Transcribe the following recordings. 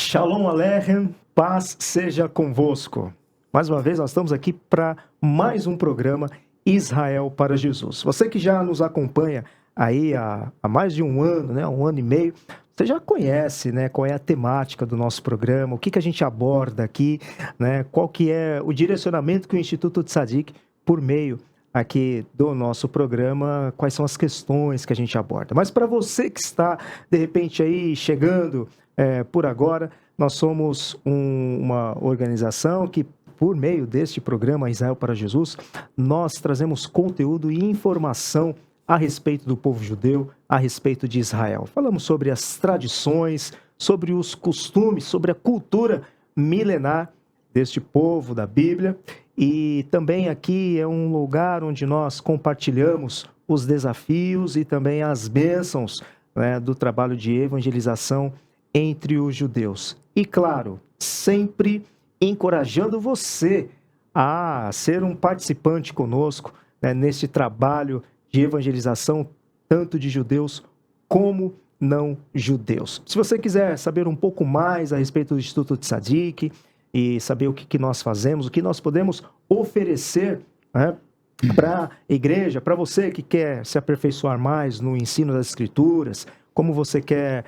Shalom Aleichem, paz seja convosco. Mais uma vez nós estamos aqui para mais um programa Israel para Jesus. Você que já nos acompanha aí há mais de um ano, né, um ano e meio, você já conhece, né, qual é a temática do nosso programa, o que a gente aborda aqui, né, qual que é o direcionamento que o Instituto Tzadik, por meio aqui do nosso programa, quais são as questões que a gente aborda. Mas para você que está, de repente, aí chegando por agora, nós somos uma organização que, por meio deste programa Israel para Jesus, nós trazemos conteúdo e informação a respeito do povo judeu, a respeito de Israel. Falamos sobre as tradições, sobre os costumes, sobre a cultura milenar deste povo da Bíblia. E também aqui é um lugar onde nós compartilhamos os desafios e também as bênçãos, né, do trabalho de evangelização entre os judeus. E claro, sempre encorajando você a ser um participante conosco, né, neste trabalho de evangelização, tanto de judeus como não judeus. Se você quiser saber um pouco mais a respeito do Instituto Tzadik e saber o que nós fazemos, o que nós podemos oferecer, né, para a igreja, para você que quer se aperfeiçoar mais no ensino das Escrituras, como você quer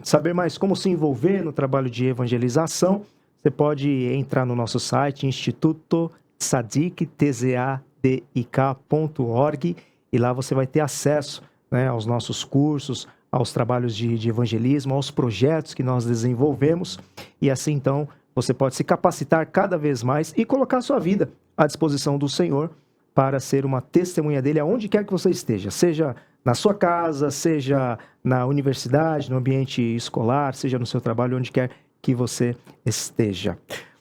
saber mais como se envolver no trabalho de evangelização, você pode entrar no nosso site, institutotzadik.org, e lá você vai ter acesso, né, aos nossos cursos, aos trabalhos de evangelismo, aos projetos que nós desenvolvemos, e assim então você pode se capacitar cada vez mais e colocar a sua vida à disposição do Senhor para ser uma testemunha dele aonde quer que você esteja, seja na sua casa, seja na universidade, no ambiente escolar, seja no seu trabalho, onde quer que você esteja.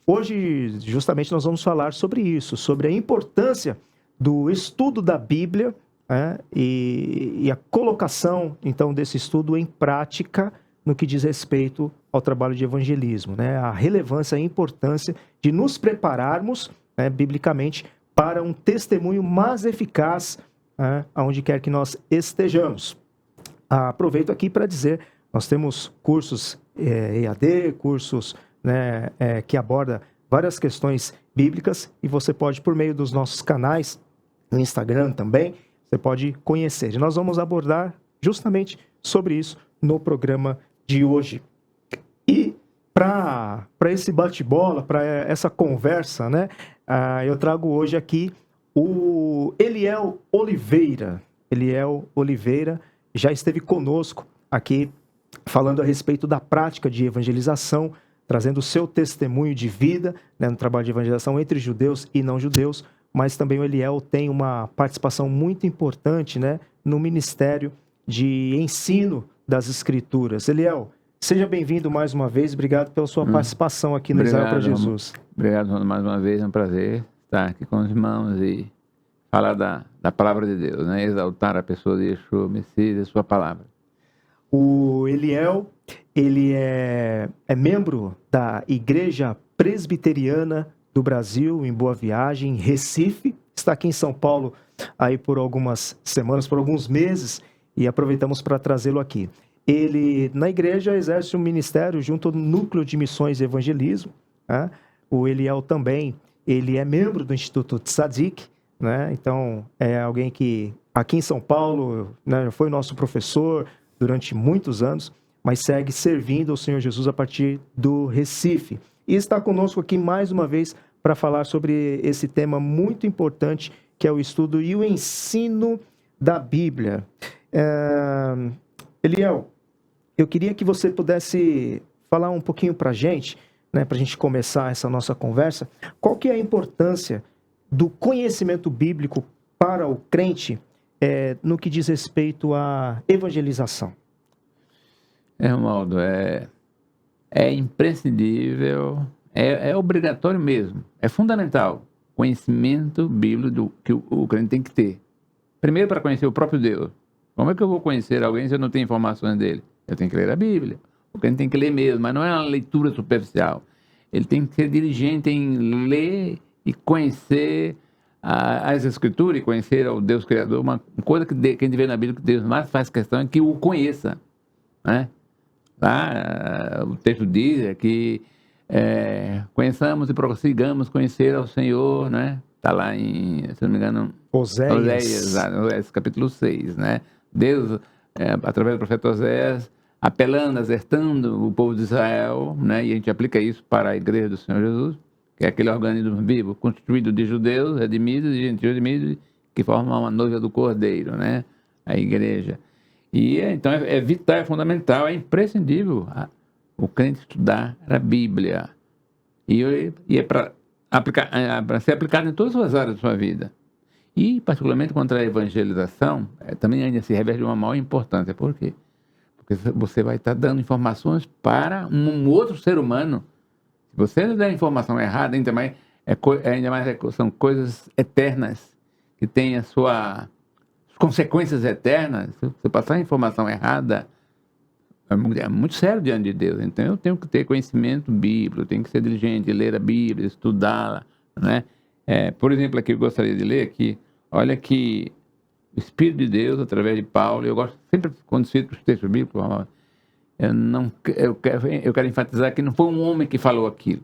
Hoje, justamente, nós vamos falar sobre isso, sobre a importância do estudo da Bíblia, né, e a colocação, então, desse estudo em prática no que diz respeito ao trabalho de evangelismo, né, a relevância e a importância de nos prepararmos, né, biblicamente, para um testemunho mais eficaz, aonde quer que nós estejamos. Aproveito aqui para dizer, nós temos cursos EAD, cursos, né, que abordam várias questões bíblicas, e você pode, por meio dos nossos canais, no Instagram também, você pode conhecer. E nós vamos abordar justamente sobre isso no programa de hoje. E para esse bate-bola, para essa conversa, né, eu trago hoje aqui o Eliel Oliveira. Eliel Oliveira já esteve conosco aqui falando a respeito da prática de evangelização, trazendo o seu testemunho de vida, né, no trabalho de evangelização entre judeus e não judeus, mas também o Eliel tem uma participação muito importante, né, no ministério de ensino das Escrituras. Eliel, seja bem-vindo mais uma vez, obrigado pela sua participação aqui no Israel para Jesus. Obrigado mais uma vez, é um prazer estar aqui com os irmãos e falar da palavra de Deus, né? Exaltar a pessoa de Yeshua, Messias, a sua palavra. O Eliel, ele é membro da Igreja Presbiteriana do Brasil, em Boa Viagem, em Recife, está aqui em São Paulo aí por algumas semanas, por alguns meses, e aproveitamos para trazê-lo aqui. Ele, na igreja, exerce um ministério junto ao Núcleo de Missões e Evangelismo, né? O Eliel também, ele é membro do Instituto Tzadik, né? Então, é alguém que, aqui em São Paulo, né, foi nosso professor durante muitos anos, mas segue servindo ao Senhor Jesus a partir do Recife. E está conosco aqui mais uma vez para falar sobre esse tema muito importante, que é o estudo e o ensino da Bíblia. Eliel, eu queria que você pudesse falar um pouquinho para a gente, né, para a gente começar essa nossa conversa, qual que é a importância do conhecimento bíblico para o crente no que diz respeito à evangelização? Romualdo, é imprescindível, é obrigatório mesmo, é fundamental, conhecimento bíblico que o crente tem que ter. Primeiro, para conhecer o próprio Deus. Como é que eu vou conhecer alguém se eu não tenho informações dele? Eu tenho que ler a Bíblia. O crente tem que ler mesmo, mas não é uma leitura superficial. Ele tem que ser diligente em ler e conhecer as Escrituras e conhecer o Deus Criador. Uma coisa que a gente vê na Bíblia que Deus mais faz questão é que o conheça, né? Lá, o texto diz que conheçamos e prossigamos conhecer ao Senhor, né? Está lá em, se não me engano, Oséias, capítulo 6, né? Deus, através do profeta Oséias, apelando, exertando o povo de Israel, né? E a gente aplica isso para a igreja do Senhor Jesus, que é aquele organismo vivo, constituído de judeus, redimidos e gentios redimidos, que formam uma noiva do Cordeiro, né? A igreja. E então é vital, é fundamental, é imprescindível o crente estudar a Bíblia. E é para ser aplicado em todas as áreas da sua vida. E, particularmente, contra a evangelização, também ainda se reveste de uma maior importância. Por quê? Porque você vai estar dando informações para um outro ser humano. Se você der informação errada, ainda mais são coisas eternas, que têm as suas consequências eternas. Se você passar a informação errada, é muito sério diante de Deus. Então, eu tenho que ter conhecimento bíblico, eu tenho que ser diligente, ler a Bíblia, estudá-la, né? Por exemplo, aqui eu gostaria de ler aqui, olha que o Espírito de Deus, através de Paulo, eu gosto sempre, quando cito os textos bíblicos, eu quero enfatizar que não foi um homem que falou aquilo.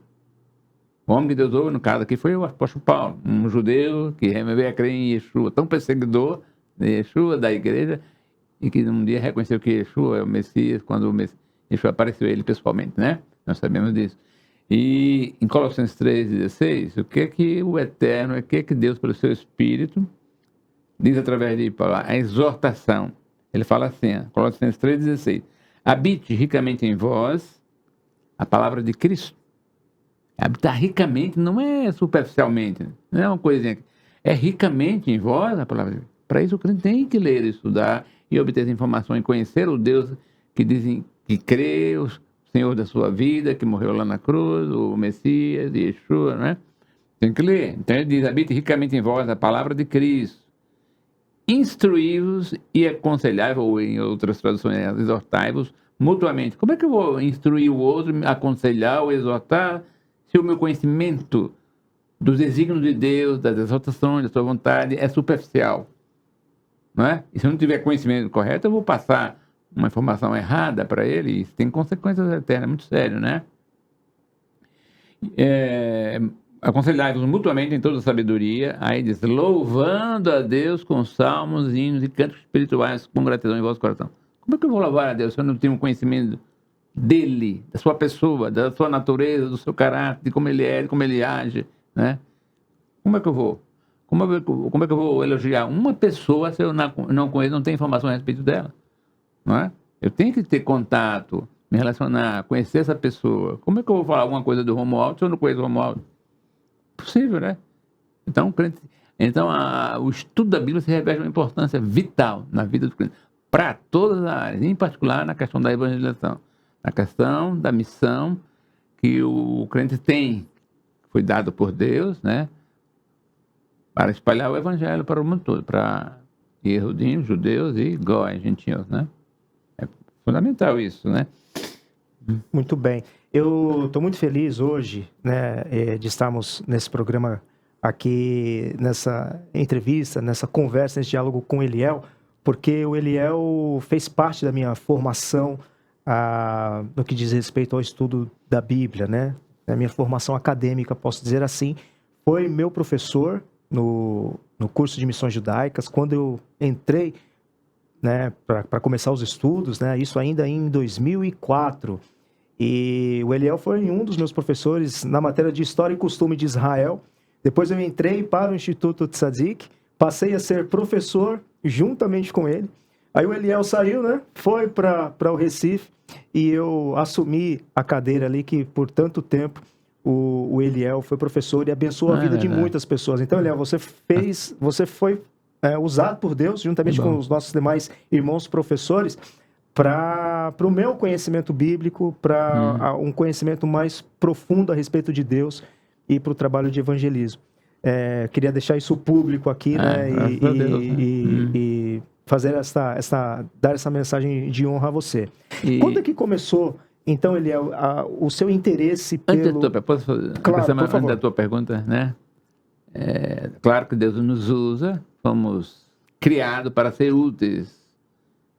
O homem que Deus usou, no caso aqui, foi o apóstolo Paulo, um judeu que veio a crer em Yeshua, tão perseguidor de Yeshua, da igreja, e que um dia reconheceu que Yeshua é o Messias, quando Yeshua apareceu a ele pessoalmente, né? Nós sabemos disso. E em Colossenses 3,16, o que é que o Eterno, o que é que Deus, pelo seu Espírito, diz através de Paulo, a exortação. Ele fala assim, Colossenses 3,16, habite ricamente em vós a palavra de Cristo. Habitar ricamente não é superficialmente, não é uma coisinha. É ricamente em vós a palavra de Cristo. Para isso o crente tem que ler, estudar e obter as informações, conhecer o Deus que dizem que crê, o Senhor da sua vida, que morreu lá na cruz, o Messias, Yeshua, né? Tem que ler. Então ele diz, habite ricamente em vós a palavra de Cristo. Instruí-vos e aconselhai, ou em outras traduções, exortai-vos mutuamente. Como é que eu vou instruir o outro, aconselhar ou exortar, se o meu conhecimento dos desígnios de Deus, das exortações, da sua vontade, é superficial? Não é? E se eu não tiver conhecimento correto, eu vou passar uma informação errada para ele, e isso tem consequências eternas, muito sério, né? Aconselhai-vos mutuamente em toda a sabedoria, aí diz, louvando a Deus com salmos, hinos e cantos espirituais com gratidão em vosso coração. Como é que eu vou louvar a Deus se eu não tenho um conhecimento dele, da sua pessoa, da sua natureza, do seu caráter, de como ele é, de como ele age, né? Como é que eu vou? Como é que eu vou elogiar uma pessoa se eu não conheço, não tenho informação a respeito dela? Não é? Eu tenho que ter contato, me relacionar, conhecer essa pessoa. Como é que eu vou falar alguma coisa do Romualdo se eu não conheço o Romualdo? Possível, né? Então, o estudo da Bíblia se reveste uma importância vital na vida do crente, para todas as áreas, em particular na questão da evangelização, na questão da missão que o crente tem, foi dado por Deus, né? Para espalhar o evangelho para o mundo todo, para Yehudim, judeus e Goi, gentios, né? É fundamental isso, né? Muito bem. Eu estou muito feliz hoje, né, de estarmos nesse programa aqui, nessa entrevista, nessa conversa, nesse diálogo com o Eliel, porque o Eliel fez parte da minha formação no que diz respeito ao estudo da Bíblia, né? A minha formação acadêmica, posso dizer assim, foi meu professor no curso de missões judaicas. Quando eu entrei, né, para começar os estudos, né, isso ainda em 2004, e o Eliel foi um dos meus professores na matéria de História e Costume de Israel. Depois eu entrei para o Instituto Tzadik, passei a ser professor juntamente com ele. Aí o Eliel saiu, né, foi para o Recife, e eu assumi a cadeira ali que por tanto tempo o Eliel foi professor e abençoou a vida de muitas pessoas. Então, Eliel, você foi usado por Deus, juntamente com os nossos demais irmãos professores, para o meu conhecimento bíblico, para um conhecimento mais profundo a respeito de Deus e para o trabalho de evangelismo. Queria deixar isso público aqui, né? E fazer dar essa mensagem de honra a você. Quando é que começou, então, Eliel, o seu interesse pelo... Antes da tua pergunta, né? Claro que Deus nos usa, fomos criados para ser úteis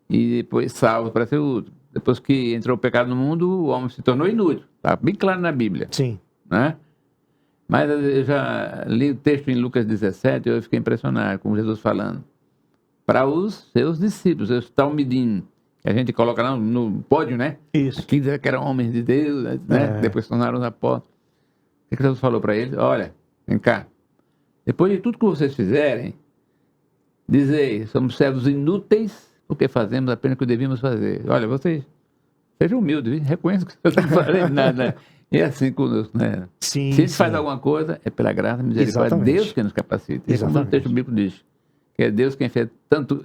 e depois salvos para ser úteis. depois que entrou o pecado no mundo, o homem se tornou inútil. Está bem claro na Bíblia. Sim. Né? Mas eu já li o texto em Lucas 17 e eu fiquei impressionado com Jesus falando. Para os seus discípulos, os talmidim, que a gente coloca lá no pódio, né? Isso. Aqui dizia que eram homens de Deus, né? Depois tornaram os apóstolos. O que Jesus falou para eles? Olha, vem cá. Depois de tudo que vocês fizerem, dizei, somos servos inúteis porque fazemos apenas o que devíamos fazer. Olha, vocês sejam humildes, reconheçam que vocês não fazem nada. E é assim conosco, né? Sim, Se a gente sim. faz alguma coisa, é pela graça e misericórdia. Exatamente. Deus que nos capacita. Isso Exatamente. o texto bíblico diz. Que é Deus quem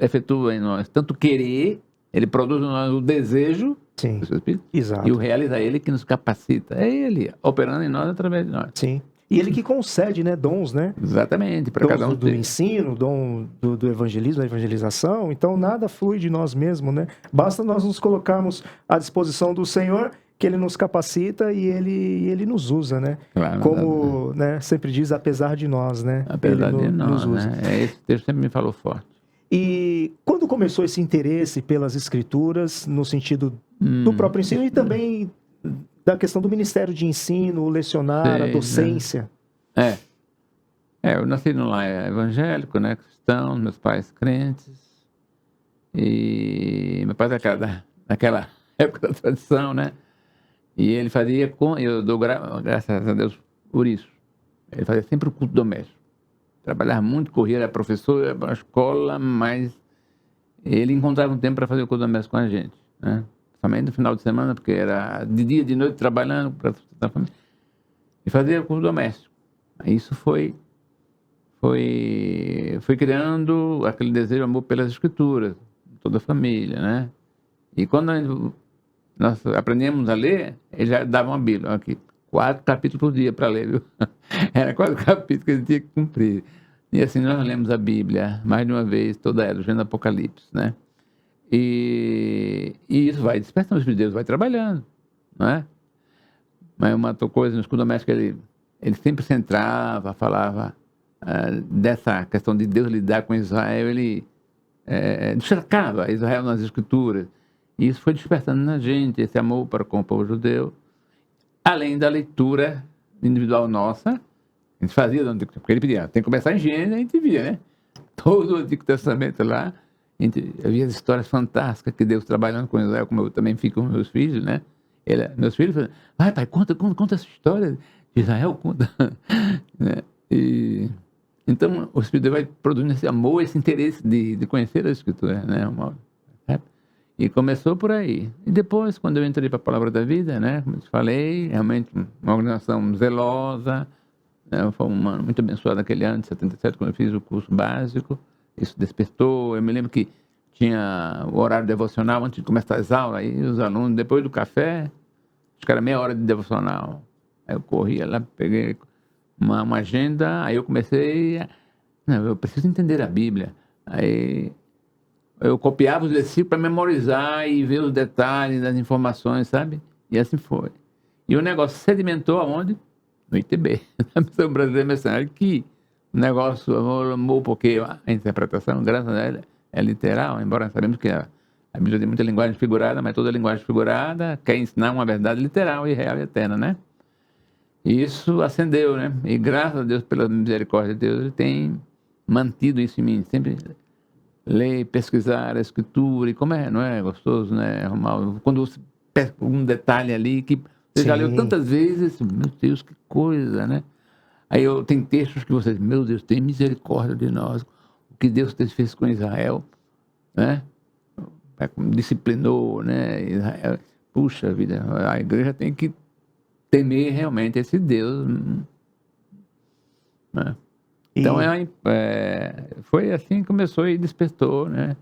efetua em nós tanto querer, Ele produz em nós o desejo Sim. do seu Espírito, Exato. e o realiza Ele que nos capacita. É Ele operando em nós através de nós. Sim. E ele que concede, né, dons, né? Exatamente, para cada um Do ensino, dom do evangelismo, da evangelização. Então, nada flui de nós mesmos, né? Basta nós nos colocarmos à disposição do Senhor, que Ele nos capacita e Ele nos usa, né? Claro, como, né, sempre diz, apesar de nós, né? Apesar Ele de nós, nos usa. né? Esse texto sempre me falou forte. E quando começou esse interesse pelas escrituras, no sentido do próprio ensino e também da questão do ministério de ensino, o lecionar, a docência? Eu nasci num lar evangélico, né, cristão, meus pais crentes, e meu pai daquela época da tradição, né, e ele fazia, eu dou graças a Deus por isso, ele fazia sempre o culto doméstico, trabalhava muito, corria, era professor, ia para a escola, mas ele encontrava um tempo para fazer o culto doméstico com a gente, né, somente no final de semana, porque era de dia e de noite trabalhando para sustentar a família, e fazia o culto doméstico. Isso foi criando aquele desejo, amor pelas escrituras, toda a família, né? E quando nós aprendemos a ler, ele já dava uma Bíblia, aqui, 4 capítulos por dia para ler, viu? Era 4 capítulos que ele tinha que cumprir. E assim nós lemos a Bíblia mais de uma vez, toda ela, do Apocalipse, né? E isso vai despertando o Espírito de Deus, vai trabalhando, não é? Mas uma coisa no escudo doméstico, ele sempre centrava, falava dessa questão de Deus lidar com Israel, ele destacava Israel nas Escrituras. E isso foi despertando na gente, esse amor para com o povo judeu, além da leitura individual nossa, a gente fazia, porque ele pedia, tem que começar em Gênesis, a gente via, né? Todo o Antigo Testamento lá, havia as histórias fantásticas que Deus trabalhando com Israel, como eu também fico com meus filhos, né? Meus filhos falam, vai pai, conta essa história de Israel, conta. Né? Então, o Espírito vai produzindo esse amor, esse interesse de conhecer a Escritura, né? E começou por aí. E depois, quando eu entrei para a Palavra da Vida, né? Como eu te falei, realmente uma organização zelosa, né? Foi um ano muito abençoado naquele ano de 77, quando eu fiz o curso básico. Isso despertou. Eu me lembro que tinha o horário devocional antes de começar as aulas, aí os alunos, depois do café, acho que era meia hora de devocional. Aí eu corria lá, peguei uma agenda, aí eu comecei eu preciso entender a Bíblia. Aí eu copiava os versículos para memorizar e ver os detalhes das informações, sabe? E assim foi. E o negócio sedimentou aonde? No ITB, na Missão Brasileira Missionária, que o negócio amou porque a interpretação, graças a ela, é literal, embora sabemos que a Bíblia tem muita linguagem figurada, mas toda linguagem figurada quer ensinar uma verdade literal e real e eterna, né? E isso acendeu, né? E graças a Deus, pela misericórdia de Deus, Ele tem mantido isso em mim. Sempre ler, pesquisar a Escritura, e como não é gostoso, né, Romualdo? Quando você pesca um detalhe ali que você já leu tantas vezes, meu Deus, que coisa, né? Aí tem textos que você diz, meu Deus, tem misericórdia de nós. O que Deus fez com Israel, né? Disciplinou, né? Israel. Puxa vida, a igreja tem que temer realmente esse Deus, né? Então, foi assim que começou e despertou, né?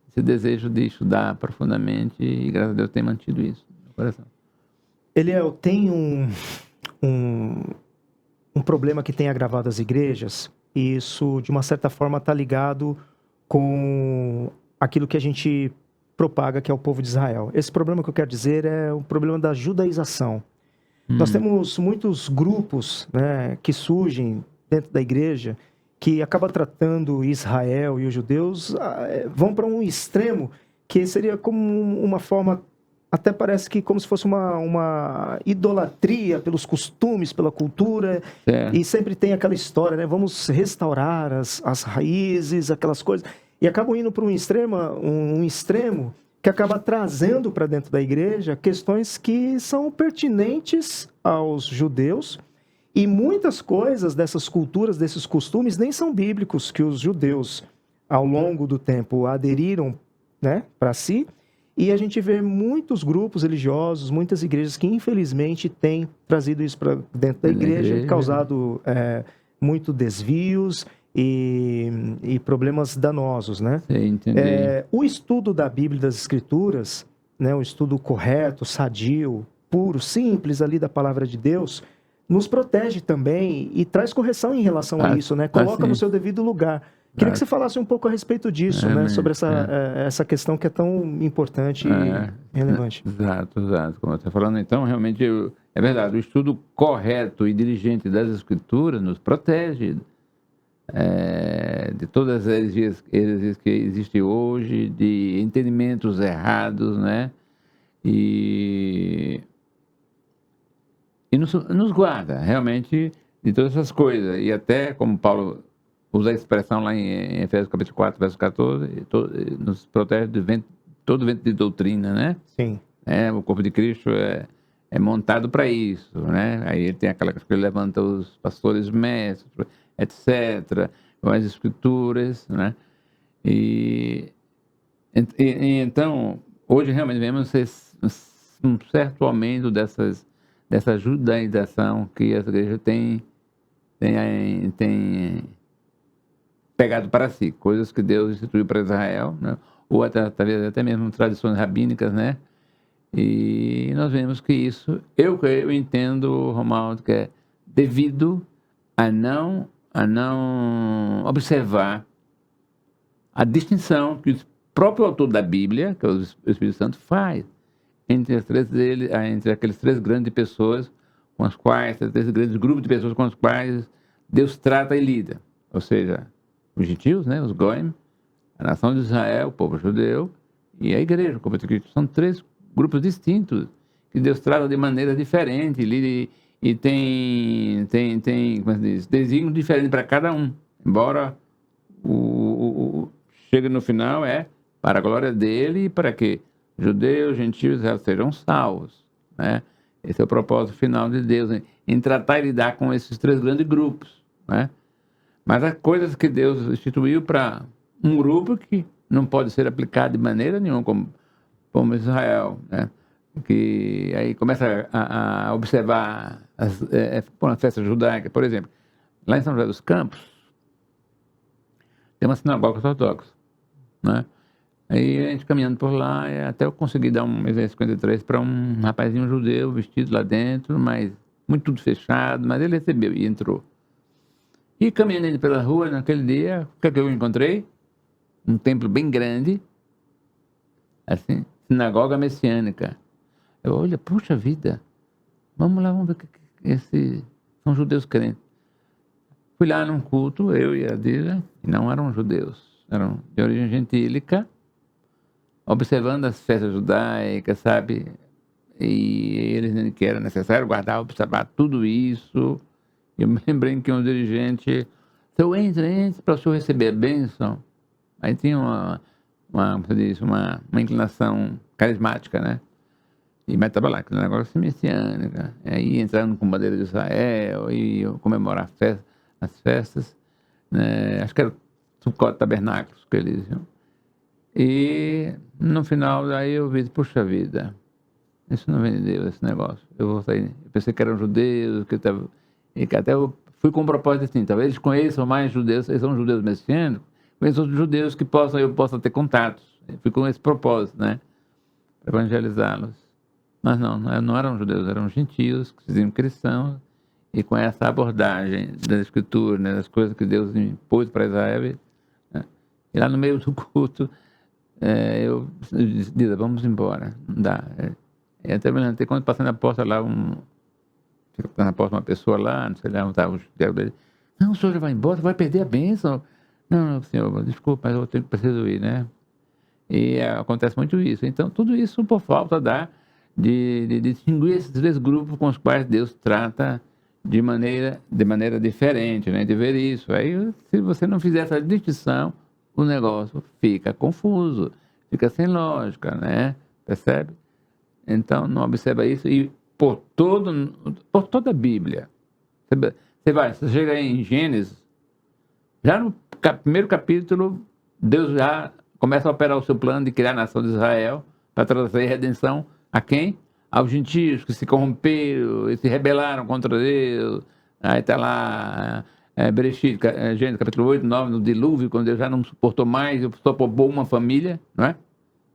Esse desejo de estudar profundamente, e graças a Deus tem mantido isso no coração. Eliel, tem um problema que tem agravado as igrejas, e isso, de uma certa forma, está ligado com aquilo que a gente propaga, que é o povo de Israel. Esse problema que eu quero dizer é o problema da judaização. Nós temos muitos grupos, né, que surgem dentro da igreja, que acaba tratando Israel e os judeus, vão para um extremo, que seria como uma forma até parece que como se fosse uma idolatria pelos costumes, pela cultura, Certo. e sempre tem aquela história, né? Vamos restaurar as raízes, aquelas coisas, e acabam indo para um extremo que acaba trazendo para dentro da igreja questões que são pertinentes aos judeus, e muitas coisas dessas culturas, desses costumes, nem são bíblicos, que os judeus, ao longo do tempo, aderiram, né, para si. E a gente vê muitos grupos religiosos, muitas igrejas que, infelizmente, têm trazido isso para dentro da Na igreja, igreja. causado muito desvios e problemas danosos, né? Sei, entendi. O estudo da Bíblia e das Escrituras, né, o estudo correto, sadio, puro, simples ali da palavra de Deus, nos protege também e traz correção em relação a isso, né? Coloca no Assim, seu devido lugar. Queria que você falasse um pouco a respeito disso, né? Sobre essa questão que é tão importante e relevante. exato. Como você está falando, então, realmente, é verdade, o estudo correto e diligente das Escrituras nos protege de todas as heresias que existem hoje, de entendimentos errados, né? E nos guarda, realmente, de todas essas coisas. E até, como Paulo usa a expressão lá em Efésios capítulo 4, verso 14, nos protege de todo vento de doutrina, né? Sim. O corpo de Cristo é montado para isso, né? Aí ele tem aquela que ele levanta os pastores mestres, etc., com as escrituras, né? E então, hoje realmente vemos um certo aumento dessa judaização que as igrejas têm pegado para si, coisas que Deus instituiu para Israel, né? Ou talvez até mesmo tradições rabínicas, né? E nós vemos que isso, eu entendo, Romualdo, que é devido a não observar a distinção que o próprio autor da Bíblia, que é o Espírito Santo, faz entre entre aqueles três grandes pessoas com as quais, esse grande grupo de pessoas com as quais Deus trata e lida. Ou seja, os gentios, né, os goim, a nação de Israel, o povo judeu e a igreja, o corpo de Cristo. São três grupos distintos que Deus trata de maneira diferente e tem como se diz, desígnio diferente para cada um. Embora chegue no final para a glória dele e para que judeus, gentios sejam salvos, né? Esse é o propósito final de Deus, em tratar e lidar com esses três grandes grupos, né? Mas há coisas que Deus instituiu para um grupo que não pode ser aplicado de maneira nenhuma, como Israel, né? Que aí começa a observar as festas judaicas, por exemplo. Lá em São José dos Campos, tem uma sinagoga ortodoxa, né? Aí a gente caminhando por lá, até eu consegui dar um Isaías 53 para um rapazinho judeu vestido lá dentro, mas muito tudo fechado, mas ele recebeu e entrou. E caminhando pela rua naquele dia, o que é que eu encontrei? Um templo bem grande, assim, sinagoga messiânica. Eu olho, puxa vida, vamos lá, vamos ver esses são judeus crentes. Fui lá num culto, eu e a Dila, e não eram judeus, eram de origem gentílica, observando as festas judaicas, sabe? E eles dizendo que era necessário guardar, observar tudo isso. Eu me lembrei que um dirigente, então entre para o senhor receber a bênção. Aí tinha como se diz, uma inclinação carismática, né? Mas estava lá, aquele negócio messiânico. Aí entrando com bandeira de Israel, e comemorar as festas, né? Acho que era o Sukkot Tabernáculos que eles diziam. E no final daí eu vi, puxa vida, isso não vem de Deus, esse negócio. Eu vou sair. Eu pensei que eram judeus, e que até eu fui com um propósito assim, talvez eles conheçam mais judeus, eles são judeus messiânicos, conheçam outros judeus que eu possa ter contatos. Eu fui com esse propósito, né? Para evangelizá-los. Mas não eram judeus, eram gentios, que se diziam cristãos, e com essa abordagem da Escritura, né, das coisas que Deus impôs para Israel, né? E lá no meio do culto, eu disse, vamos embora, não dá. Até me lembro, quando passei na porta lá, fica na porta uma pessoa lá, não sei lá, estava o judeu dele, não, o senhor já vai embora, vai perder a bênção. Não, senhor, desculpa, mas eu preciso ir, né? E acontece muito isso. Então, tudo isso por falta da de distinguir esses três grupos com os quais Deus trata de maneira diferente, né? De ver isso. Aí, se você não fizer essa distinção, o negócio fica confuso, fica sem lógica, né? Percebe? Então, não observa isso. E por toda a Bíblia, você chega em Gênesis, já no primeiro capítulo, Deus já começa a operar o seu plano de criar a nação de Israel para trazer redenção a quem? Aos gentios que se corromperam e se rebelaram contra Deus. Aí está lá, Gênesis capítulo 8, 9, no dilúvio, quando Deus já não suportou mais, só poupou uma família, não é?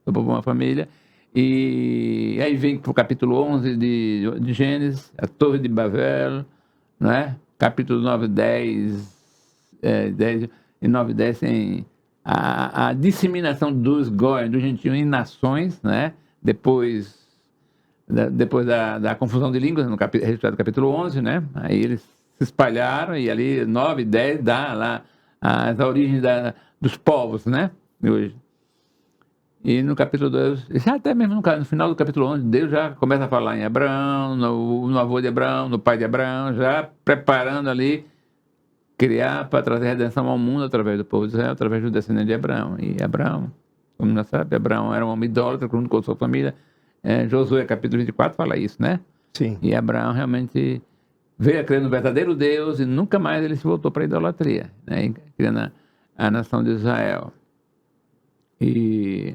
Só poupou uma família. E aí vem para o capítulo 11 de Gênesis, a Torre de Babel, não é? Capítulo 9, 10 e 9 e 10 tem a disseminação dos goi, dos gentios em nações, né? Depois da confusão de línguas, registrado no capítulo 11, né? Aí eles se espalharam e ali 9 e 10 dá lá as origens dos povos, né? De hoje. E no capítulo 2, já até mesmo no final do capítulo 11, Deus já começa a falar em Abraão, no avô de Abraão, no pai de Abraão, já preparando ali, criar para trazer redenção ao mundo através do povo de Israel, através do descendente de Abraão. E Abraão, como nós sabemos, Abraão era um homem idólatra, junto com sua família. Josué, capítulo 24, fala isso, né? Sim. E Abraão realmente veio a crer no verdadeiro Deus e nunca mais ele se voltou para a idolatria, né? Criando a nação de Israel. E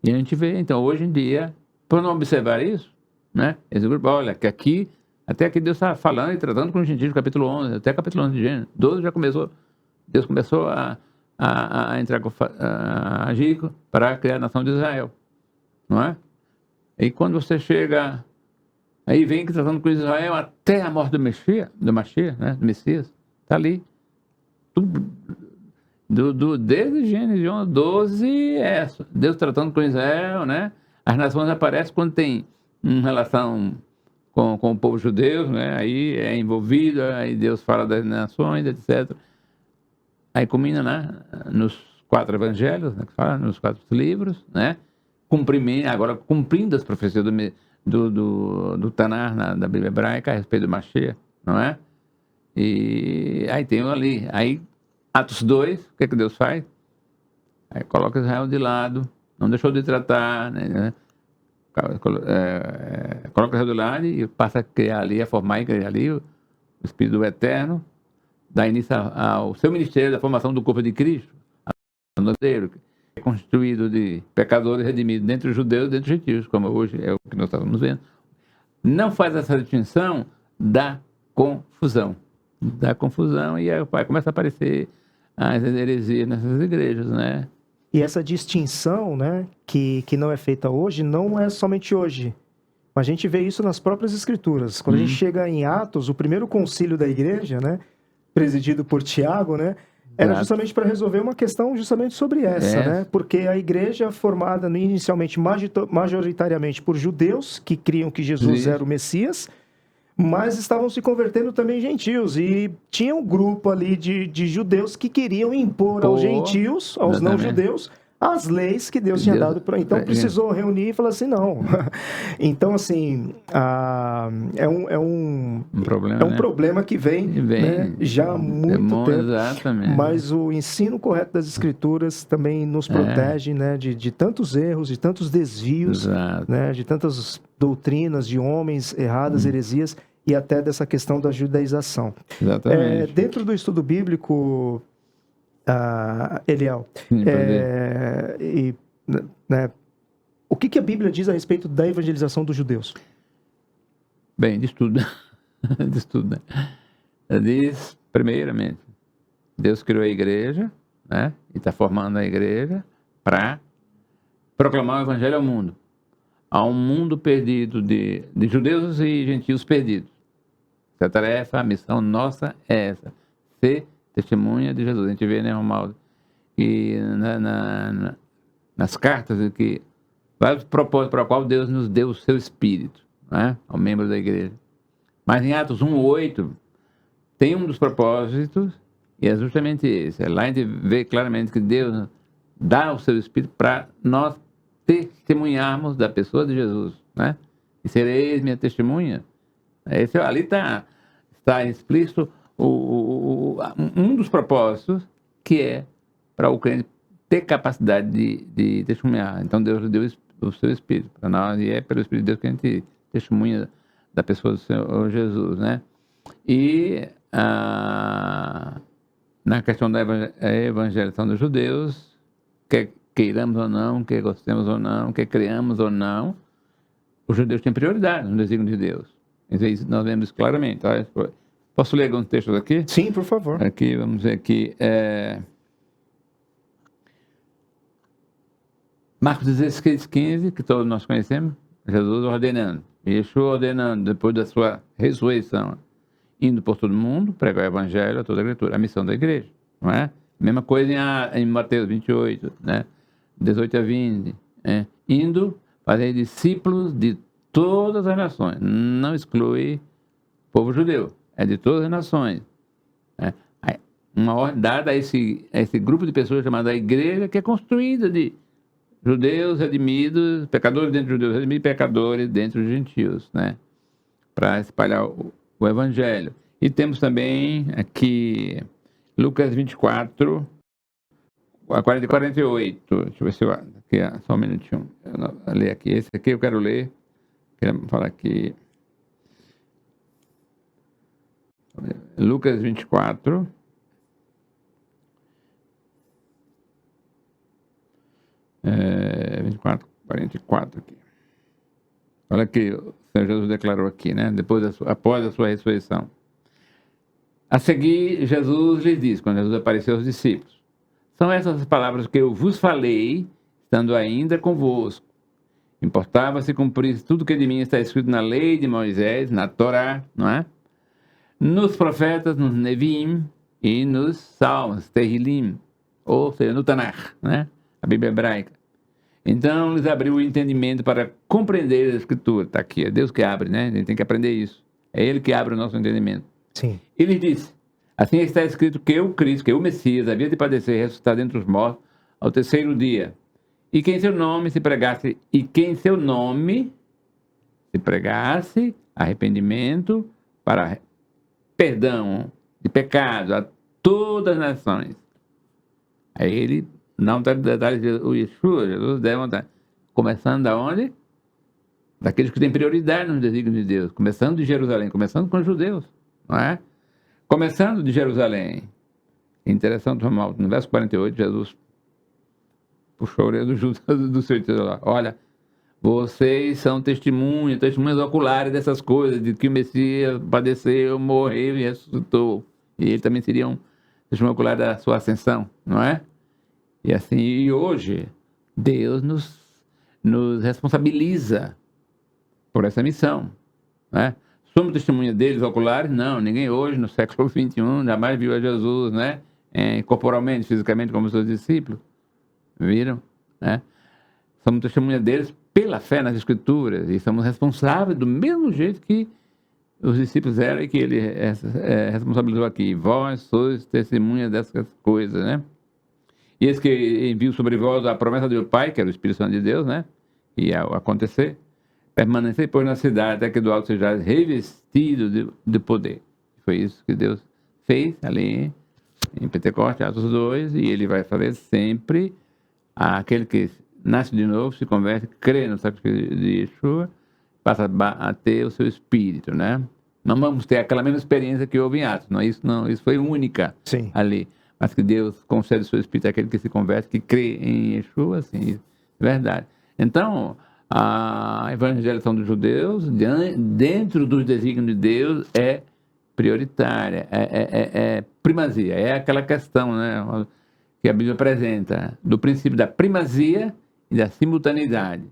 a gente vê, então, hoje em dia, por não observar isso, né? Esse grupo, olha, que aqui, até aqui Deus está falando e tratando com os gentios, capítulo 11, até capítulo 11 de Gênesis, 12 já começou, Deus começou a entrar, a agir para criar a nação de Israel, não é? E quando você chega, aí vem tratando com Israel até a morte do Messias, né? Do Messias, está ali, tudo. Desde Gênesis 12, Deus tratando com Israel, né? As nações aparecem quando tem uma relação com o povo judeu, né? Aí é envolvido, aí Deus fala das nações, etc. Aí culmina, né? Nos 4 evangelhos, né? Que fala, nos 4 livros, né? Cumprindo as profecias do Tanar, da Bíblia hebraica, a respeito do Mashiach, não é? E aí tem ali, aí Atos 2, o que Deus faz? Aí coloca Israel de lado, não deixou de tratar, né? Coloca Israel de lado e passa a criar ali, a formar e criar ali o Espírito do Eterno, dá início ao seu ministério da formação do corpo de Cristo, que é constituído de pecadores redimidos dentre os judeus e dentre os gentios, como hoje é o que nós estamos vendo. Não faz essa distinção da confusão. E aí começa a aparecer as heresias nessas igrejas, né? E essa distinção, né, que não é feita hoje, não é somente hoje. A gente vê isso nas próprias escrituras. Quando a gente chega em Atos, o primeiro concílio da igreja, né, presidido por Tiago, né, era justamente para resolver uma questão justamente sobre essa, né? Porque a igreja formada inicialmente majoritariamente por judeus que criam que Jesus era o Messias, mas estavam se convertendo também gentios, e tinha um grupo ali de judeus que queriam impor aos gentios, aos não-judeus, as leis que Deus tinha dado para. Então precisou reunir e falar assim, não. Então, assim, é um problema que vem né, já há muito tempo. Exatamente. Mas o ensino correto das Escrituras também nos protege né, de tantos erros, de tantos desvios, né, de tantas doutrinas de homens erradas, heresias, e até dessa questão da judaização. Exatamente. Dentro do estudo bíblico, Eliel, né, o que a Bíblia diz a respeito da evangelização dos judeus? Bem, diz tudo. Diz tudo, né? Diz, primeiramente, Deus criou a igreja, né? E está formando a igreja para proclamar o evangelho ao mundo. Há um mundo perdido de judeus e gentios perdidos. Essa tarefa, a missão nossa é essa. Ser testemunha de Jesus. A gente vê, né, Romaldo, que nas cartas, que vários propósitos para o qual Deus nos deu o seu Espírito, né, ao membro da igreja. Mas em Atos 1:8, tem um dos propósitos, e é justamente esse. Lá a gente vê claramente que Deus dá o seu Espírito para nós testemunharmos da pessoa de Jesus, né? E sereis minha testemunha. Ali está explícito um dos propósitos, que é para o crente ter capacidade de testemunhar. Então Deus deu o seu Espírito para nós, e é pelo Espírito de Deus que a gente testemunha da pessoa do Senhor Jesus, né? E na questão da evangelização dos judeus, quer queiramos ou não, quer gostemos ou não, quer creamos ou não, os judeus têm prioridade no desígnio de Deus. Isso nós vemos claramente. Tá? Posso ler alguns textos aqui? Sim, por favor. Aqui, vamos ver aqui. Marcos 16:15, que todos nós conhecemos, Jesus ordenando, Yeshua ordenando, depois da sua ressurreição, indo por todo mundo, pregar o evangelho a toda criatura, a missão da igreja, não é? Mesma coisa em Mateus 28, né? 18 a 20, indo fazer discípulos de todas as nações, não exclui o povo judeu, é de todas as nações. Uma ordem dada a esse grupo de pessoas chamada a igreja, que é construída de judeus redimidos, pecadores dentro dos judeus redimidos, pecadores dentro dos gentios, né? Para espalhar o evangelho. E temos também aqui Lucas 24, 40 e 48. Deixa eu ver se eu... Aqui, só um minutinho. Eu ler aqui. Esse aqui eu quero ler. Quero falar aqui. Lucas 24. É, 24, 44 aqui. Olha que o Senhor Jesus declarou aqui, né? Após a sua ressurreição. A seguir, Jesus lhes disse, quando Jesus apareceu aos discípulos: são essas as palavras que eu vos falei, estando ainda convosco. Importava-se cumprir tudo que de mim está escrito na lei de Moisés, na Torá, não é? Nos profetas, nos Neviim e nos Salmos, Terrilim, ou seja, no Tanakh, né? A Bíblia hebraica. Então, lhes abriu o entendimento para compreender a Escritura. Está aqui, é Deus que abre, né? A gente tem que aprender isso. É Ele que abre o nosso entendimento. Sim. E lhes disse: assim está escrito que o Cristo, que o Messias, havia de padecer e ressuscitar dentre os mortos ao terceiro dia. E que em seu nome se pregasse arrependimento para perdão de pecado a todas as nações. Aí ele não dá detalhes de o Yeshua, Jesus deve estar começando da onde? Daqueles que têm prioridade nos desígnios de Deus, começando de Jerusalém, começando com os judeus, não é? Começando de Jerusalém. Interessante, no verso 48, Jesus puxou a orelha do seu tio lá. Olha, vocês são testemunhas oculares dessas coisas, de que o Messias padeceu, morreu e ressuscitou. E ele também seria um testemunho ocular da sua ascensão, não é? E assim, e hoje, Deus nos responsabiliza por essa missão, né? Somos testemunhas deles oculares? Não, ninguém hoje, no século XXI, jamais viu a Jesus, né? Corporalmente, fisicamente, como seus discípulos. Viram? Né? Somos testemunhas deles pela fé nas Escrituras e somos responsáveis do mesmo jeito que os discípulos eram e que ele responsabilizou aqui. Vós sois testemunhas dessas coisas, né? E esse que enviou sobre vós a promessa do Pai, que era o Espírito Santo de Deus, né? E ao acontecer, permanecer, pois, na cidade, até que do alto seja revestido de poder. Foi isso que Deus fez ali em Pentecostes, Atos 2, e ele vai fazer sempre. Aquele que nasce de novo, se converte, crê no sacrifício de Yeshua, passa a ter o seu espírito, né? Não vamos ter aquela mesma experiência que houve em Atos, isso foi única. Sim. Ali. Mas que Deus concede o seu espírito àquele que se converte, que crê em Yeshua, assim, é verdade. Então, a evangelização dos judeus, dentro dos desígnios de Deus, é prioritária, é primazia, é aquela questão, né, que a Bíblia apresenta, do princípio da primazia e da simultaneidade,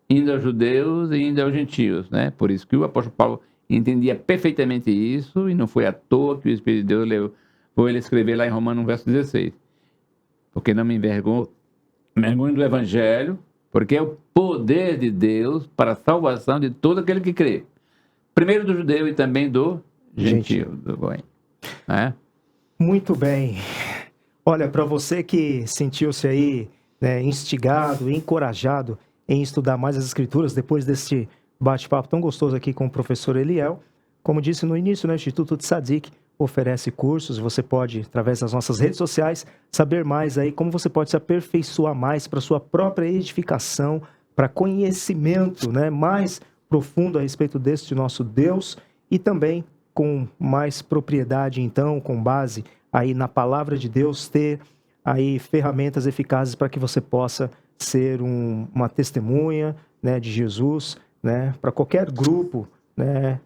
indo aos judeus e indo aos gentios, né? Por isso que o apóstolo Paulo entendia perfeitamente isso, e não foi à toa que o Espírito de Deus levou ele escrever lá em Romanos, verso 16. Porque não me envergonho do Evangelho, porque é o poder de Deus para a salvação de todo aquele que crê. Primeiro do judeu e também do gentio. Né? Muito bem. Olha, para você que sentiu-se aí, né, instigado, encorajado em estudar mais as Escrituras, depois desse bate-papo tão gostoso aqui com o professor Eliel, como disse no início, né, o Instituto Tzadik oferece cursos, você pode, através das nossas redes sociais, saber mais aí como você pode se aperfeiçoar mais para sua própria edificação, para conhecimento, né, mais profundo a respeito deste nosso Deus e também com mais propriedade, então, com base aí na palavra de Deus, ter aí ferramentas eficazes para que você possa ser uma testemunha, né, de Jesus, né, para qualquer grupo, né,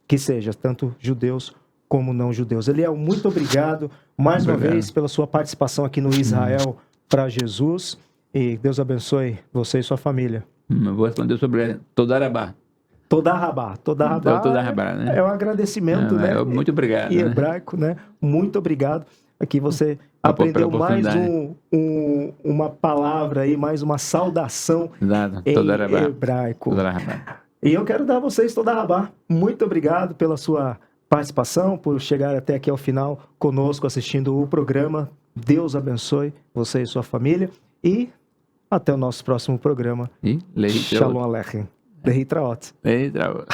que seja, tanto judeus como não judeus. Eliel, muito obrigado mais uma vez pela sua participação aqui no Israel para Jesus, e Deus abençoe você e sua família. Vou responder sobre Todarabá. Todarabá, né? É um agradecimento, né? Muito obrigado. Em hebraico, né? Muito obrigado. Aqui você aprendeu mais uma palavra aí, mais uma saudação em hebraico. Todarabá. E eu quero dar a vocês Todarabá. Muito obrigado pela sua participação, por chegar até aqui ao final conosco assistindo o programa. Deus abençoe você e sua família. E até o nosso próximo programa. Shalom Aleichem. Lehitraot. Lehitraot.